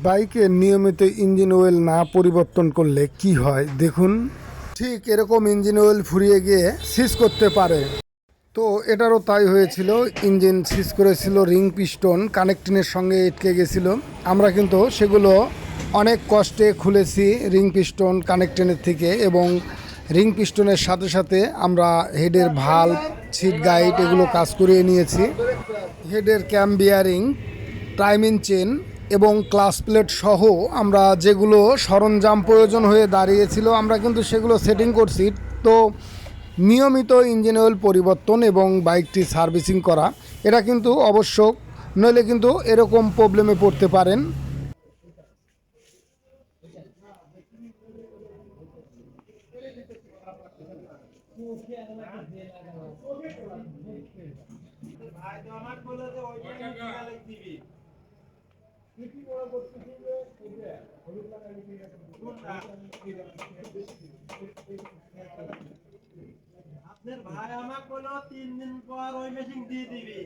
বাইকের নিয়মিত engine oil না পরিবর্তন করলে কি হয় দেখুন। ঠিক এরকম ইঞ্জিন অয়েল ফুরিয়ে গিয়ে সিজ করতে পারে। তো এটারও তাই হয়েছিল, ইঞ্জিন সিজ করেছিল, রিং পিস্টন কানেক্টিংয়ের সঙ্গে আটকে গেছিলো। আমরা কিন্তু সেগুলো অনেক কষ্টে খুলেছি রিং পিস্টন কানেক্টিংয়ের থেকে, এবং রিং পিস্টনের সাথে সাথে আমরা হেডের ভাল্ব, সিট গাইড এগুলো কাজ করিয়ে নিয়েছি। হেডের ক্যাম বিয়ারিং, টাইমিং চেন এবং ক্লাস প্লেট সহ আমরা যেগুলো সরঞ্জাম প্রয়োজন হয়ে দাঁড়িয়েছিল আমরা কিন্তু সেগুলো সেটিং করছি। তো নিয়মিত ইঞ্জিন অয়েল পরিবর্তন এবং বাইকটি সার্ভিসিং করা এটা কিন্তু আবশ্যক, নইলে কিন্তু এরকম প্রবলেমে পড়তে পারেন। আপনার ভাই আমাকে বললো 3 দিন পর ওই মেশিন দিয়ে দিবি।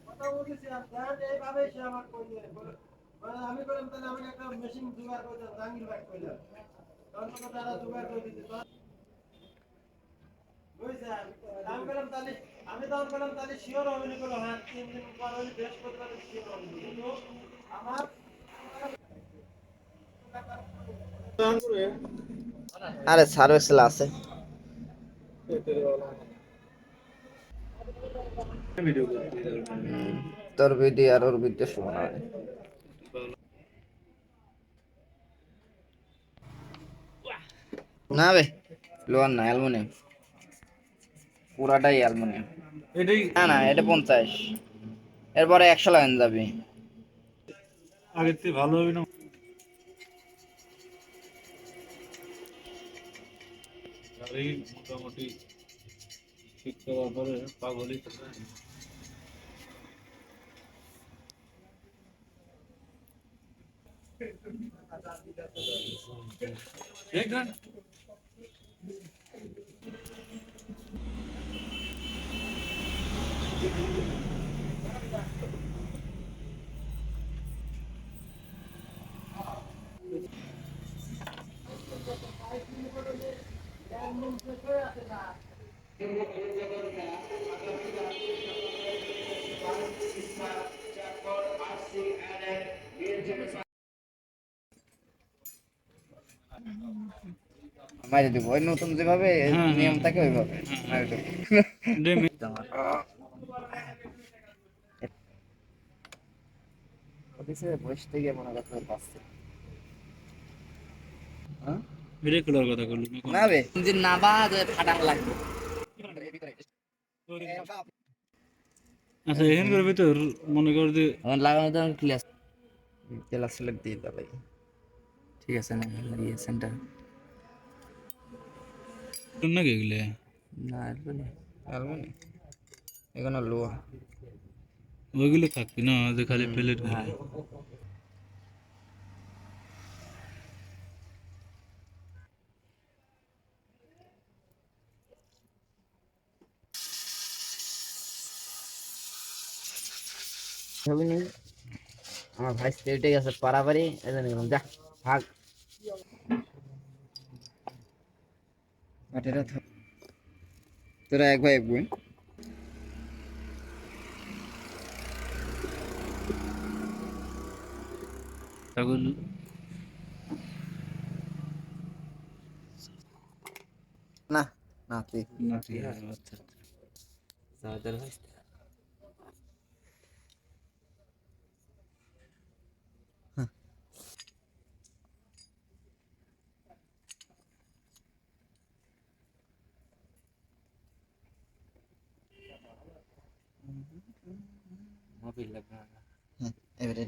কথা বলেছি আপনার এইভাবে সে আমাকে কইলে, আমি বললাম তাহলে আমাকে একটা মেশিন জোগাড় করে দাও, জাহাঙ্গীর ভাই কইলাম তখন তো তারা জোগাড় করে দিতে বুঝছেন। আমি বললাম তাহলে, আমি তখন বললাম তাহলে শিওর হবে না, বললো হ্যাঁ 3 দিন পর ওই বৃহস্পতিবার শিওর হবে, কিন্তু আমার আরে সার্ভিস আছে। তোর ভিডিও আর ওর ভিডিও সমান হয় না বে? লোহার না, অ্যালুমিনিয়াম, পুরাটাই অ্যালুমিনিয়াম। এটাই না না, এটা 50, এরপরে 100 লাগান যাবে। আগের থেকে ভালো হবে না? গাড়ি মোটামুটি ঠিক করার পরে পাগলই থাকে। দেখ না মাইরে দিব ওই নতুন যেভাবে হ্যাঁ হ্যাঁ নিয়ম থাকে ওইভাবে মাইরে দেব। ডেমি ওদিকে বসে থেকে মনে করতে পারছে ব্রেক খোলার কথা করলি না না বে, ইঞ্জিন না বাদ ফাটান লাগবে। আচ্ছা এখানকার ভিতর মনে কর যে আমার লাগানো তো ক্লিয়ার, ক্লাস সিলেক্ট দিয়ে দাও ভাই। ঠিক আছে না, লাগিয়ে সেন্টার নাকি এগুলো না অ্যালুমিনিয়াম, অ্যালুমিনিয়াম এখানে লোহা। ওইগুলো থাকবি না, যে খালি প্লেট গুলো। হ্যাঁ ছবি নেই, আমার ভাই স্টেটে গেছে পারাবারি, এজন্য গেলাম যা ভাগ বাটেরা তোরা এক ভাই এক বোন। ছাগল না না তুই নাতি আচ্ছা যাদের ভাই মোবাইল লাগা। হ্যাঁ এবারে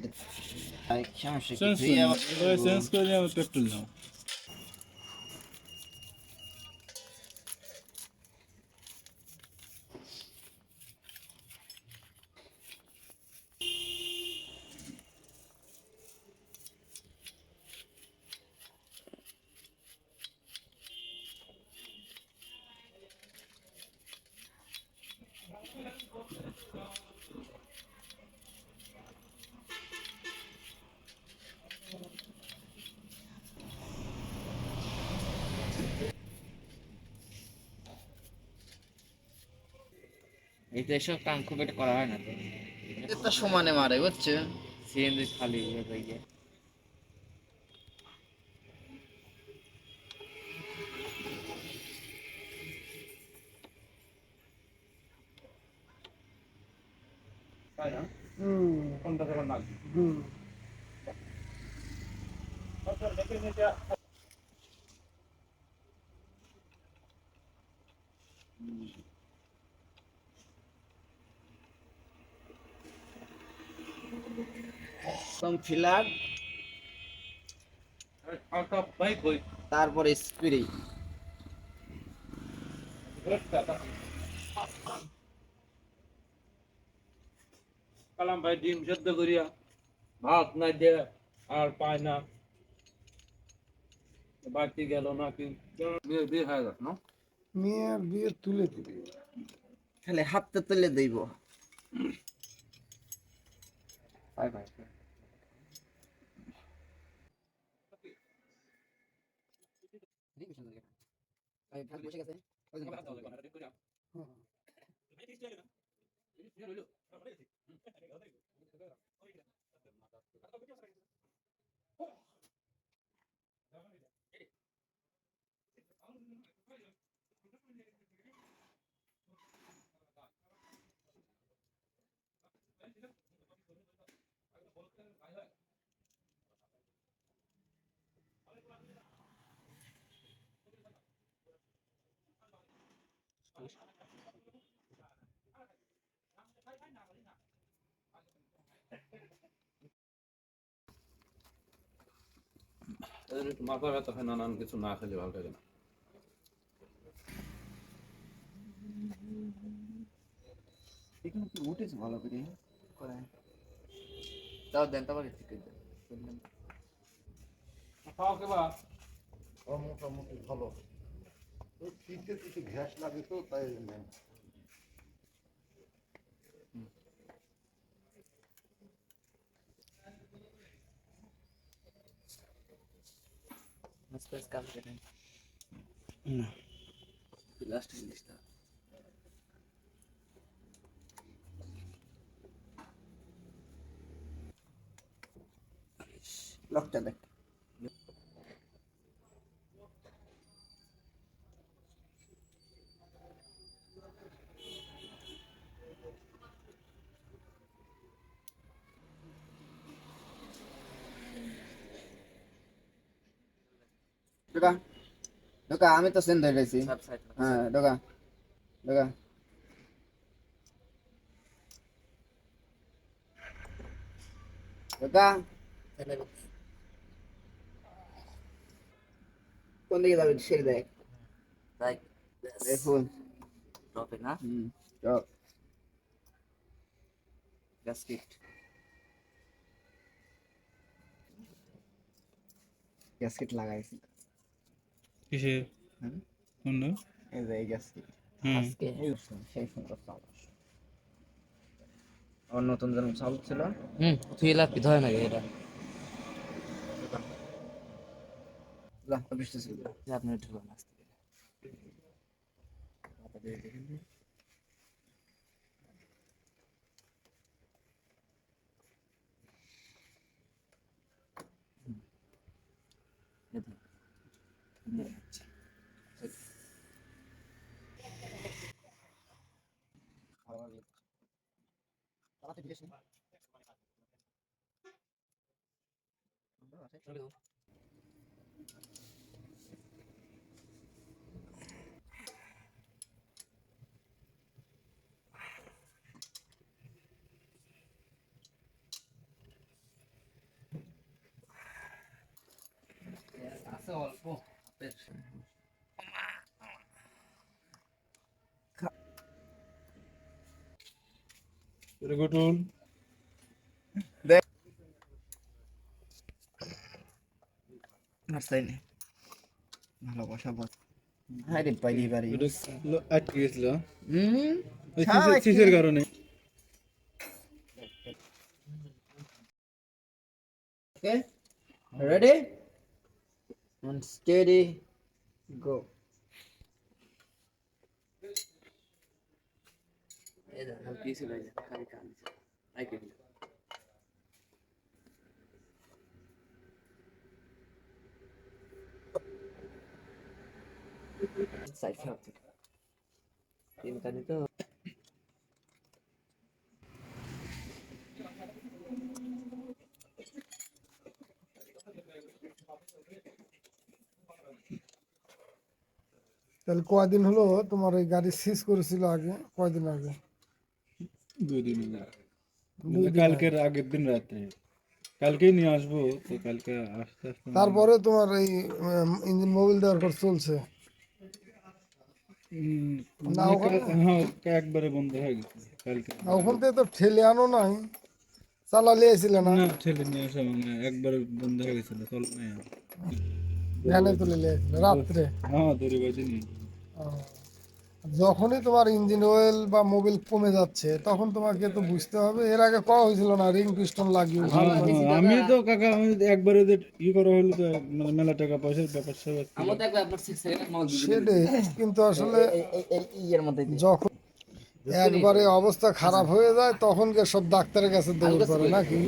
বাইক সমস্যা কি চেঞ্জ তুই আবার করে চেঞ্জ করে আবার পেট্রোল নাও। এই তো এসব কাম খুব একটা করা হয় না তো, এটা সমানে মারে বুঝছো, সিএনজি খালি হয়ে গিয়ে। তাই না? কোনটা যখন লাগবে ফিলার, বাইক হই তারপরে স্প্রে। কালাম ভাই ডিম সেদ্ধ করিয়া ভাত না দিয়ে আর পায় না, বাড়তি গেল নাকি বিয়ে বিয়ে হয়ে গেল না? মেয়ের বিয়ে তুলে দিবি। খালি হাতটা তুলে দেব। ভাই ভাই বসে গেছে এদের একটু মাথা ব্যথা হয়, নানান কিছু না খেলে ভালো লাগে না। এখানে কি উঠেছে ভালো করে করে তাও দেন, তারপরে ঠিক করে দেন। খাওয়া কেবা ও মোটামুটি ভালো। ওই শীতে কিছু গ্যাস লাগে তো তাই নেই। স্পেস কাজ করেন না, লাস্ট জিনিসটা লকটা দেখ। ঢোকা ঢোকা, আমি তো সেন ধরে রয়েছি। হ্যাঁ ঢোকা ঢোকা। ঢোকা কোন দিকে যাবে সেরে দেখ। তাই দেখুন টপে না, টপ গ্যাসকেট, গ্যাসকেট লাগাইছি। কিসে কোনটা? এই যে এই গ্যাসকেট আজকে সেই সুন্দর চাল। আমার নতুন যেরকম চাল ছিল, তুই এলা কি ধরে নাকি এটা আপনি ঢুকুন আসতে আছে অল্প গুটুল দেখ নাস্তাই নেই ভালোবাসা বল। হ্যাঁ রে পাইলি বাড়ি আটকে গেছিল হুম ওই চিসের কারণে। Okay ready and steady go. এই যে কি ছিল এই যে খালি কান আইকে সাইড হচ্ছে তিন কানি তো তাহলে কয়দিন হলো তোমার ওই গাড়ি সিজ করেছিল আগে, কয়দিন আগে? 2 দিন আগে। দুই মানে দিন কালকের আগের দিন রাতে। কালকেই নিয়ে আসবো, তো কালকে আস্তে আস্তে তারপরে তোমার এই ইঞ্জিন মোবিল দেওয়ার পর চলছে না মানে ওখানে? হ্যাঁ একবারে বন্ধ হয়ে গেছে কালকে। না, ওখান থেকে তো ঠেলে আনো নাই, চালালে এসেছিল না? না ঠেলে নিয়ে আসা মানে একবারে বন্ধ হয়ে গেছিল, চল নাই আর। ভ্যানে তুলে নিয়ে এসেছিল রাত্রে? হ্যাঁ দড়ি বাজে নিয়ে। ও, যখনই তোমার ইঞ্জিন অয়েল বা মোবিল কমে যাচ্ছে তখন তোমাকে তো বুঝতে হবে। এর আগে করা হয়েছিল না রিং পিস্টন লাগিয়ে ভালো হ্যাঁ করে? হ্যাঁ আমি তো কাকা আমি তো একবারে যে করা হলো তো মানে মেলা টাকা পয়সার ব্যাপার স্যাপার ছিল। আমরা তো একবার আপনার 6 সেকেন্ড মাল দিয়ে দিবেন সেটাই, কিন্তু আসলে এই এর মধ্যে দিয়ে যখন একবারে অবস্থা খারাপ হয়ে যায় তখন কে সব ডাক্তারের কাছে দৌড় করে নাকি?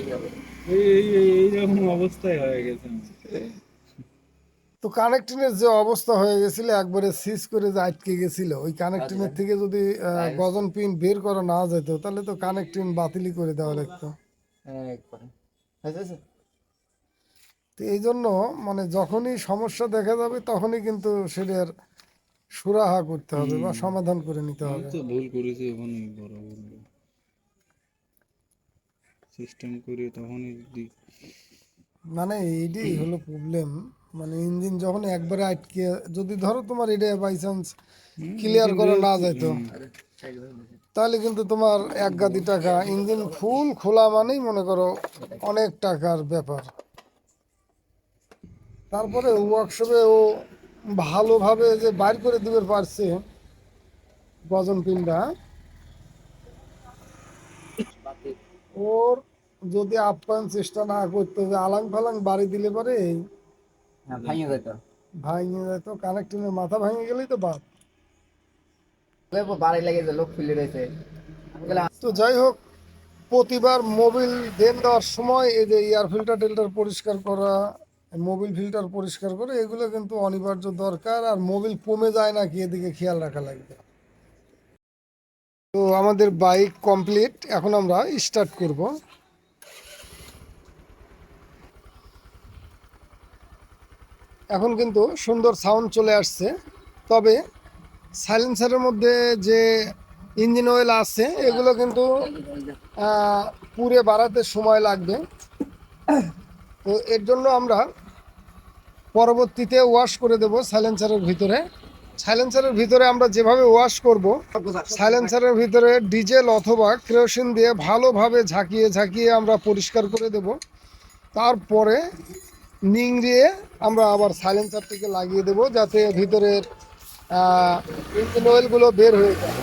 এইরকম অবস্থায় হয়ে গেছে আমার। তো কানেক্টিংয়ের যে অবস্থা হয়ে গেছিল, একবারে সিজ করে যে আটকে গেছিল, ওই কানেক্টিংয়ের থেকে যদি গজন পিন বের করা না যেত তাহলে তো কানেক্টিং বাতিলই করে দেওয়া লাগতো। একবার হয়েছে তো এই জন্য মানে যখনই সমস্যা দেখা যাবে তখনই কিন্তু সেটার সুরাহা করতে হবে বা সমাধান করে নিতে আমি হবে। তো ভুল করেছি, ওখানে বড় ভুল সিস্টেম করে তখনই যদি মানে এইটাই হলো প্রবলেম। মানে ইঞ্জিন যখন একবারে আটকে, যদি ধরো তোমার এটা বাই চান্স ক্লিয়ার করা না যেত তাহলে কিন্তু তোমার এক গাদি টাকা, ইঞ্জিন ফুল খোলা মানেই মনে করো অনেক টাকার ব্যাপার। তারপরে ওয়ার্কশপে ও ভালোভাবে যে বাইর করে দিতে পারছে গজন পিনটা, ওর যদি আপ্যায়ন চেষ্টা না করতে, যে আলাং ফালাং বাড়ি দিলে পরে হ্যাঁ ভাইয়া যেত ভাঙে যেত, কানেক্টিংয়ের মাথা ভেঙে গেলেই তো বাদ। বাড়ি লেগে যে লোক খুলে রয়েছে আমি গেলাম তো যাই হোক, প্রতিবার মোবিল দেন দেওয়ার সময় এই যে এয়ার ফিল্টার টিল্টার পরিষ্কার করা, মোবিল ফিল্টার পরিষ্কার করে, এগুলো কিন্তু অনিবার্য দরকার। আর মোবিল কমে যায় নাকি এদিকে খেয়াল রাখা লাগবে। তো আমাদের বাইক কমপ্লিট, এখন আমরা স্টার্ট করব। এখন কিন্তু সুন্দর সাউন্ড চলে আসছে, তবে সাইলেন্সারের মধ্যে যে ইঞ্জিন অয়েল আছে এগুলো কিন্তু পুড়ে বাড়াতে সময় লাগবে। তো এর জন্য আমরা পরবর্তীতে ওয়াশ করে দেব সাইলেন্সারের ভিতরে। সাইলেন্সারের ভিতরে আমরা যেভাবে ওয়াশ করব, সাইলেন্সারের ভিতরে ডিজেল অথবা কেরোসিন দিয়ে ভালোভাবে ঝাঁকিয়ে ঝাঁকিয়ে আমরা পরিষ্কার করে দেব। তারপরে নিংড়িয়ে আমরা আবার সাইলেন্সারটিকে লাগিয়ে দেব, যাতে ভিতরের ইঞ্জিন অয়েলগুলো বের হয়ে যায়।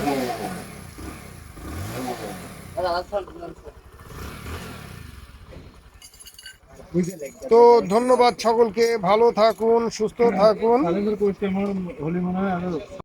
তো ধন্যবাদ সকলকে, ভালো থাকুন, সুস্থ থাকুন। কালেন্ডার কোর্সটা আমার হলি মনে হয় আরো